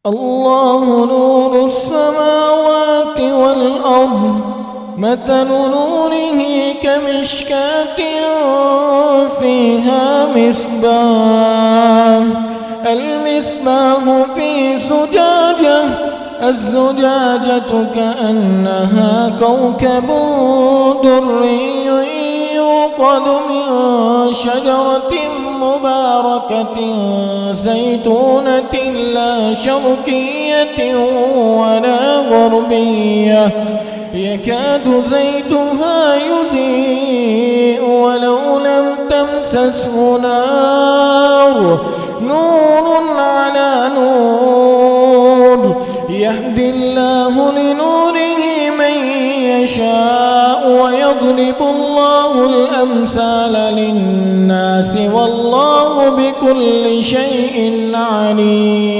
الله نور السماوات والأرض مثل نوره كمشكاة فيها مصباح المصباح في زجاجة الزجاجة كأنها كوكب دري يوقد من شجرة مباركة زيتونة لا شرقية ولا غربية يكاد زيتها يضيء ولو لم تمسسه نار نور على نور يهدي الله لنوره من يشاء ويضرب الله الأمثال للناس والله بكل شيء عليم.